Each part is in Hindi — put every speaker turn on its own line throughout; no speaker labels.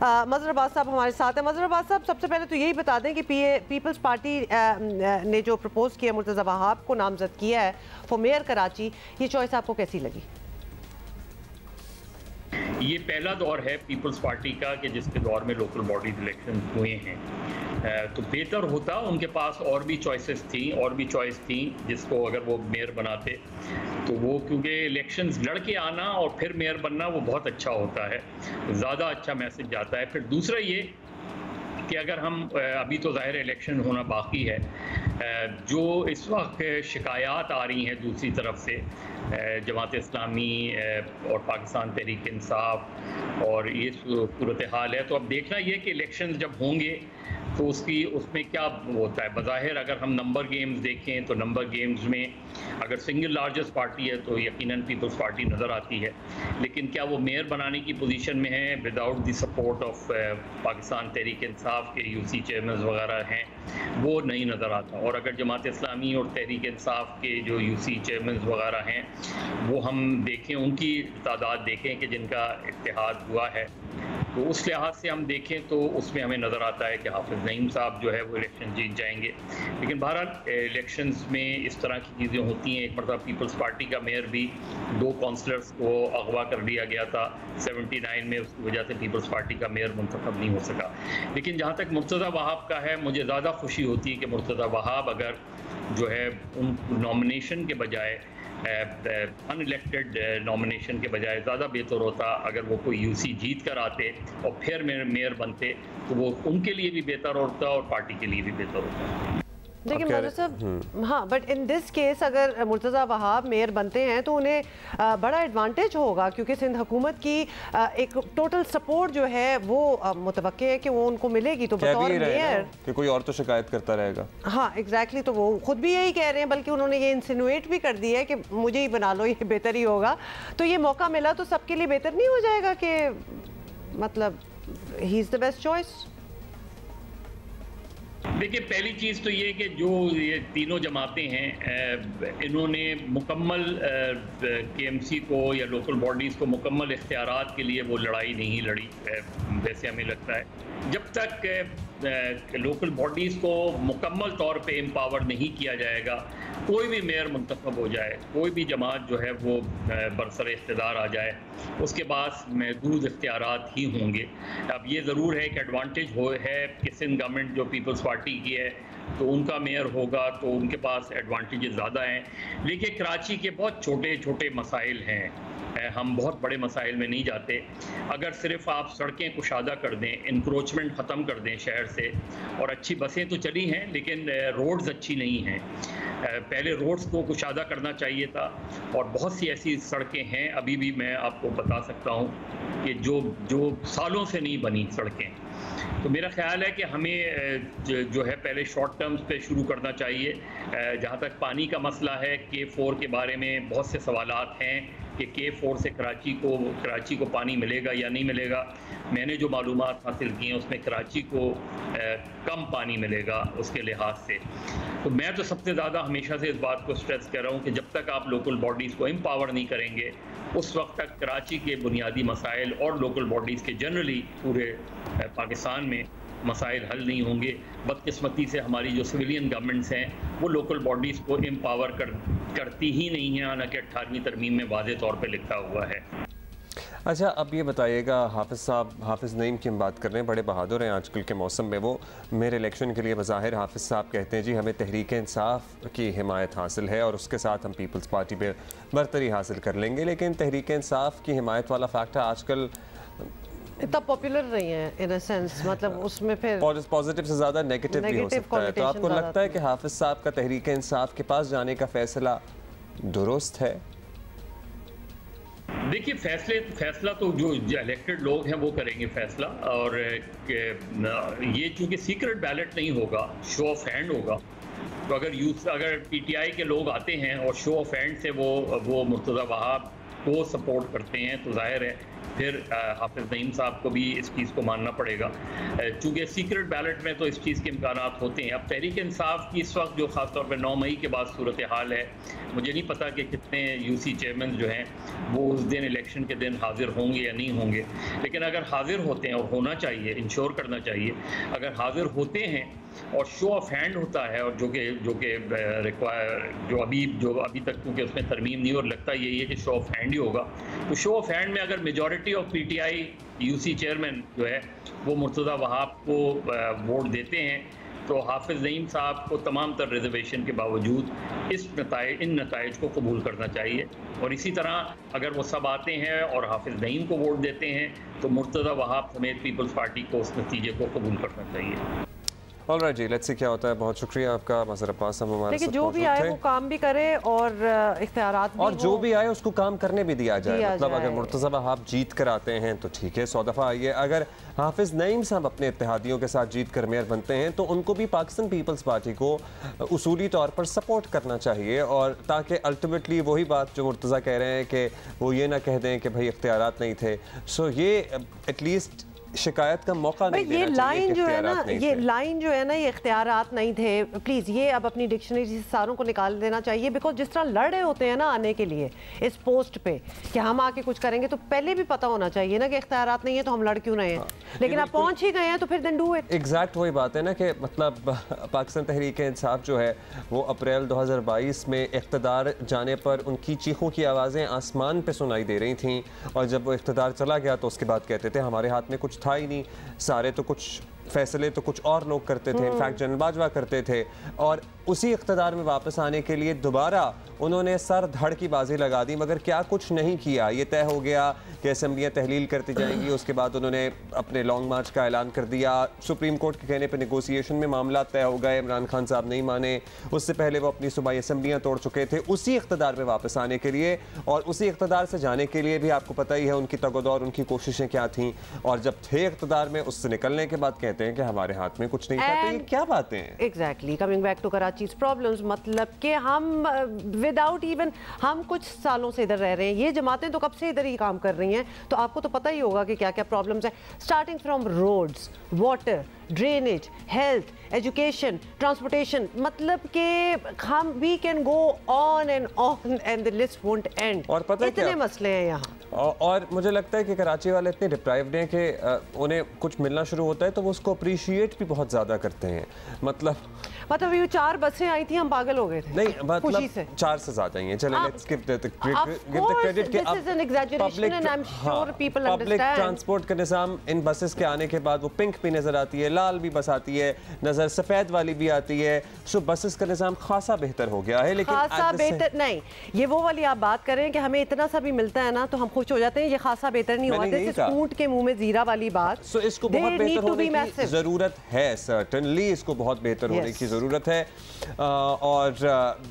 मजहर अब्बास साहब हमारे साथ हैं। मजहर अब्बास साहब, सबसे पहले तो यही बता दें कि पीपल्स पार्टी ने जो प्रपोज किया, मुर्तज़ा वहाब को नामजद किया है फॉर मेयर कराची, ये चॉइस आपको कैसी लगी?
ये पहला दौर है पीपल्स पार्टी का कि जिसके दौर में लोकल बॉडीज इलेक्शन हुए हैं, तो बेहतर होता उनके पास और भी चॉइसेस थी, और भी चॉइस थी जिसको अगर वो मेयर बनाते तो वो, क्योंकि इलेक्शंस लड़के आना और फिर मेयर बनना वो बहुत अच्छा होता है, ज़्यादा अच्छा मैसेज जाता है। फिर दूसरा ये कि अगर हम अभी तो ज़ाहिर इलेक्शन होना बाकी है, जो इस वक्त शिकायत आ रही हैं दूसरी तरफ से जमात इस्लामी और पाकिस्तान तहरीक इंसाफ, और ये सूरत हाल है, तो अब देखना ये कि इलेक्शन जब होंगे तो उसमें क्या होता है। बज़ाहिर अगर हम नंबर गेम्स देखें तो नंबर गेम्स में अगर सिंगल लार्जेस्ट पार्टी है तो यकीनन पीपल्स पार्टी नज़र आती है, लेकिन क्या वो मेयर बनाने की पोजीशन में है without the support of Pakistan Tehreek Insaf के यूसी चेयरमैन वगैरह हैं, वो नहीं नज़र आता। और अगर जमात इस्लामी और तहरीक इंसाफ के जो यूसी चेयरमैन वगैरह हैं वो हम देखें, उनकी तादाद देखें कि जिनका इत्तेहाद हुआ है, तो उस लिहाज से हम देखें तो उसमें हमें नज़र आता है कि हाफिज़ नईम साहब जो है वो इलेक्शन जीत जाएंगे। लेकिन बहरहाल इलेक्शंस में इस तरह की चीज़ें होती हैं। एक मरतबा पीपल्स पार्टी का मेयर भी 2 काउंसलर्स को अगवा कर लिया गया था 79 में, उसकी वजह से पीपल्स पार्टी का मेयर मुंतखब नहीं हो सका। लेकिन जहाँ तक मुर्तज़ा वहाब का है, मुझे ज़्यादा खुशी होती है कि मुर्तज़ा वहाब अगर जो है उन नॉमिनेशन के बजाय अनइलेक्टेड नॉमिनेशन के बजाय ज़्यादा बेहतर होता अगर वो कोई यूसी जीत कर आते और फिर मेयर बनते, तो वो उनके लिए भी बेहतर होता और पार्टी के लिए भी बेहतर होता।
देखिए मौलवी साहब, हाँ, बट इन दिस केस अगर मुर्तज़ा वहाब मेयर बनते हैं तो उन्हें बड़ा एडवांटेज होगा, क्योंकि सिंध हुकूमत की एक टोटल सपोर्ट जो है वो मुतवक्के है कि वो उनको मिलेगी, तो बतौर मेयर
कि कोई और तो शिकायत करता रहेगा।
हाँ एग्जैक्टली, तो वो खुद भी यही कह रहे हैं, बल्कि उन्होंने ये इंसिनुएट भी कर दिया है कि मुझे ही बना लो, ये बेहतर ही होगा। तो ये मौका मिला तो सबके लिए बेहतर नहीं हो जाएगा कि मतलब he is the best choice?
देखिए, पहली चीज़ तो ये कि जो ये तीनों जमातें हैं, इन्होंने मुकम्मल केएमसी को या लोकल बॉडीज़ को मुकम्मल इख्तियारात के लिए वो लड़ाई नहीं लड़ी, वैसे हमें लगता है। जब तक लोकल बॉडीज़ को मुकम्मल तौर पे एम्पावर नहीं किया जाएगा, कोई भी मेयर मुंतखब हो जाए, कोई भी जमात जो है वो बरसर इख्तियार आ जाए, उसके पास महदूद इख्तियारात ही होंगे। अब ये ज़रूर है कि एडवांटेज है कि सिंध गवर्नमेंट जो पीपल्स पार्टी की है तो उनका मेयर होगा तो उनके पास एडवांटेजेस ज़्यादा हैं। लेकिन कराची के बहुत छोटे छोटे मसाइल हैं, हम बहुत बड़े मसाइल में नहीं जाते। अगर सिर्फ आप सड़कें कुशादा कर दें, इंक्रोचमेंट ख़त्म कर दें शहर से, और अच्छी बसें तो चली हैं लेकिन रोड्स अच्छी नहीं हैं, पहले रोड्स को कुशादा करना चाहिए था। और बहुत सी ऐसी सड़कें हैं, अभी भी मैं आपको बता सकता हूँ कि जो सालों से नहीं बनी सड़कें। तो मेरा ख्याल है कि हमें जो है पहले शॉर्ट टर्म्स पे शुरू करना चाहिए। जहाँ तक पानी का मसला है, K4 के बारे में बहुत से सवालात हैं कि K4 से कराची को पानी मिलेगा या नहीं मिलेगा। मैंने जो मालूमात हासिल की हैं उसमें कराची को कम पानी मिलेगा उसके लिहाज से। तो मैं तो सबसे ज़्यादा हमेशा से इस बात को स्ट्रेस कर रहा हूँ कि जब तक आप लोकल बॉडीज़ को एम्पावर नहीं करेंगे, उस वक्त तक कराची के बुनियादी मसाइल और लोकल बॉडीज़ के जनरली पूरे पाकिस्तान में मसाइल हल नहीं होंगे। बदकिस्मती से हमारी जो सिविलियन गवर्नमेंट्स हैं वो लोकल बॉडीज़ को एम्पावर करती ही नहीं हैं, हालांकि 18वीं तरमीम में वाज़े तौर पे लिखा हुआ है।
अच्छा, अब ये बताइएगा, हाफिज़ साहब, हाफिज़ नईम की हम बात कर रहे हैं, बड़े बहादुर हैं आजकल के मौसम में। वो मेरे इलेक्शन के लिए बज़ाहिर हाफिज़ साहब कहते हैं जी हमें तहरीक इंसाफ की हिमायत हासिल है और उसके साथ हम पीपल्स पार्टी पे बरतरी हासिल कर लेंगे। लेकिन तहरीक इंसाफ की हिमायत वाला फैक्टर आजकल
इतना पॉपुलर नहीं है इन अ सेंस, मतलब उसमें फिर
पॉजिटिव से ज़्यादा नेगेटिव भी हो सकता है। तो आपको लगता है कि हाफिज़ साहब का तहरीक इंसाफ के पास जाने का फैसला दुरुस्त है?
देखिए, फैसला तो जो इलेक्टेड लोग हैं वो करेंगे फैसला, और ये चूँकि सीक्रेट बैलेट नहीं होगा, शो ऑफ हैंड होगा। तो अगर पीटीआई के लोग आते हैं और शो ऑफ हैंड से वो मुर्तज़ा वहाब को सपोर्ट करते हैं तो जाहिर है फिर हाफिज़ नईम साहब को भी इस चीज़ को मानना पड़ेगा। चूँकि सीक्रेट बैलेट में तो इस चीज़ के इम्कानात होते हैं। अब तहरीक इंसाफ की इस वक्त जो ख़ासतौर पर 9 मई के बाद सूरत हाल है, मुझे नहीं पता कि कितने यूसी चेयरमैन जो हैं वो उस दिन इलेक्शन के दिन हाजिर होंगे या नहीं होंगे, लेकिन अगर हाजिर होते हैं, और होना चाहिए, इंश्योर करना चाहिए, अगर हाजिर होते हैं और शो ऑफ हैंड होता है, और जो अभी तक क्योंकि उसमें तरमीम नहीं और लगता यही है कि शो ऑफ हैंड ही होगा, तो शो ऑफ हैंड में अगर majority of PTI UC chairman जो है वो मुर्तज़ा वहाब को वोट देते हैं, तो हाफिज़ नईम साहब को तमाम तर रिजर्वेशन के बावजूद इन नताइज को कबूल करना चाहिए। और इसी तरह अगर वो सब आते हैं और हाफिज़ नईम को वोट देते हैं तो मुर्तज़ा वहाब समेत पीपल्स पार्टी को उस नतीजे को कबूल करना चाहिए।
ऑलराइट जी, लेट्स सी क्या होता है। बहुत शुक्रिया आपका मज़हर अब्बास, हम हमारे
लेकिन जो भी आए वो काम भी करे और इख्तियारात भी,
और जो भी आए उसको काम करने भी दिया जाए। मतलब अगर मुर्तज़ा वहाब जीत कर आते हैं तो ठीक है, 100 दफ़ा आइए। अगर हाफिज़ नईम साहब अपने इत्तेहादियों के साथ जीत कर मेयर बनते हैं तो उनको भी पाकिस्तान पीपल्स पार्टी को उसूली तौर पर सपोर्ट करना चाहिए, और ताकि अल्टीमेटली वही बात जो मुर्तज़ा कह रहे हैं कि वो ये ना कह दें कि भाई इख्तियारात नहीं थे। सो ये एटलीस्ट शिकायत का मौका नहीं देना चाहिए।
ये लाइन जो है ना, ये इख्तियारात नहीं थे, प्लीज़ ये अब अपनी डिक्शनरी से सारों को निकाल देना चाहिए। बिकॉज जिस तरह लड़ रहे होते हैं ना आने के लिए इस पोस्ट पे कि हम आके कुछ करेंगे, तो पहले भी पता होना चाहिए ना कि इख्तियारात नहीं है तो हम लड़ क्यों रहे हैं। लेकिन आप पहुंच ही गए हैं तो फिर देन डू इट।
एग्जैक्ट वही बात है ना कि मतलब पाकिस्तान तहरीक इंसाफ जो है वो अप्रैल 2022 में इख्तिदार जाने पर उनकी चीखों की आवाज़ें आसमान पे सुनाई दे रही थीं, और जब वो इख्तिदार चला गया तो उसके बाद कहते थे हमारे हाथ में कुछ था ही नहीं, सारे तो कुछ फैसले तो कुछ और लोग करते थे, इनफैक्ट जनरल बाजवा करते थे। और उसी इख्तिदार में वापस आने के लिए दोबारा उन्होंने सर धड़ की बाजी लगा दी, मगर क्या कुछ नहीं किया। ये तय हो गया कि असेंबलियाँ तहलील करती जाएंगी, उसके बाद उन्होंने अपने लॉन्ग मार्च का ऐलान कर दिया। सुप्रीम कोर्ट के कहने पर नेगोशिएशन में मामला तय हो गए, इमरान खान साहब नहीं माने, उससे पहले वो अपनी सूबाई असेंबलियाँ तोड़ चुके थे उसी इख्तिदार में वापस आने के लिए। और उसी इख्तिदार से जाने के लिए भी आपको पता ही है उनकी तगदौर, उनकी कोशिशें क्या थीं, और जब थे इख्तिदार में उससे निकलने के बाद कहते हैं कि हमारे हाथ में कुछ नहीं था। तो ये क्या बातें हैं?
Exactly, coming back to Karachi problems, मतलब कि हम विदाउट इवन, हम कुछ सालों से इधर रह रहे हैं, ये जमातें तो कब से इधर ही काम कर रही हैं, तो आपको तो पता ही होगा कि क्या क्या प्रॉब्लम्स हैं, starting from roads, water, drainage, health, education, transportation, मतलब कि हम we can go on and the list won't end.
और पता है
इतने मसले हैं यहाँ।
और मुझे लगता है कि कराची वाले इतने डिप्राइव्ड हैं कि उन्हें कुछ मिलना शुरू होता है तो वो उसको अप्रिशिएट भी बहुत ज़्यादा करते हैं। मतलब
ये 4 बसें आई थी, हम पागल हो गए थे।
नहीं, मतलब 4 से ज़्यादा ही हैं। चलें, लेट्स गिव द क्रेडिट कि पब्लिक ट्रांसपोर्ट का निज़ाम इन बसेस के आने के बाद वो पिंक भी नज़र आती है, लाल भी बस आती है नज़र, सफ़ेद वाली भी आती है। सो बसेस का निज़ाम खासा बेहतर हो गया है। लेकिन
खासा बेहतर नहीं, ये वो वाली आप बात कर रहे हैं कि हमें इतना सा भी मिलता है ना तो हम खुश हो जाते हैं, ये खासा बेहतर नहीं हुआ। दिस इज ऊंट के मुंह में जीरा वाली बात।
सो इसको बहुत बेहतर होने की ज़रूरत है, सर्टेनली इसको बहुत बेहतर होने की ज़रूरत है। और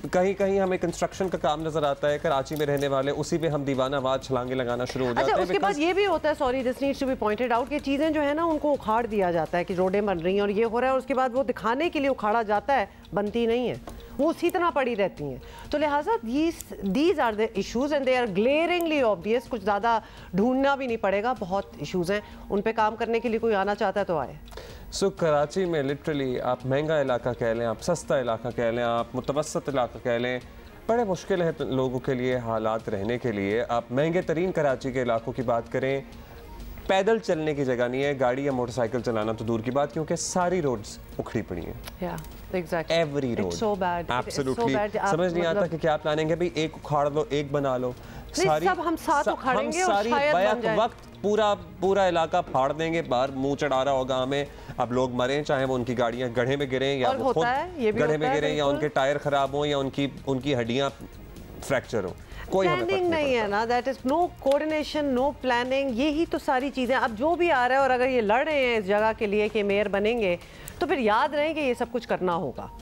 कहीं कहीं हमें कंस्ट्रक्शन का काम नजर आता है, कराची में रहने वाले उसी पे हम दीवानावाद छलांगे लगाना शुरू हो जाते हैं।
उसके बाद ये भी होता है, sorry this needs to be pointed out, कि चीज़ें जो है ना उनको उखाड़ दिया जाता है कि रोडें बन रही हैं और ये हो रहा है, और उसके बाद वो दिखाने के लिए उखाड़ा जाता है, बनती नहीं है, वो उसी तरह पड़ी रहती हैं। तो लिहाजा these are the issues and they are glaringly obvious, कुछ ज़्यादा ढूंढना भी नहीं पड़ेगा, बहुत इश्यूज हैं, उन पे काम करने के लिए कोई आना चाहता है तो आए।
कराची में लिटरली आप महंगा इलाका कह लें, आप सस्ता इलाका कह लें, आप मुतवसत इलाका कह लें, बड़े मुश्किल है लोगों के लिए हालात रहने के लिए। आप महंगे तरीन कराची के इलाकों की बात करें, पैदल चलने की जगह नहीं है, गाड़ी या मोटरसाइकिल चलाना तो दूर की बात, क्योंकि सारी रोड्स उखड़ी पड़ी हैं। एवरी रोड एब्सोल्युटली, समझ नहीं आता कि क्या प्लानिंग है भाई, एक उखाड़ लो, एक बना लो,
सारी सब हम साथ उखाड़ेंगे और शायद बन जाए।
वक्त पूरा इलाका फाड़ देंगे, बाहर मुंह चढ़ा रहा होगा हमें। अब लोग मरें, चाहे वो उनकी गाड़ियां गड्ढे में गिरें या वो खुद गड्ढे में गिरें, या उनके टायर खराब हों या उनकी हड्डियां फ्रैक्चर हो, कोई
प्लानिंग नहीं है ना, that is no coordination, no planning, यही तो सारी चीजें। अब जो भी आ रहा है और अगर ये लड़ रहे हैं इस जगह के लिए कि मेयर बनेंगे, तो फिर याद रहे कि ये सब कुछ करना होगा।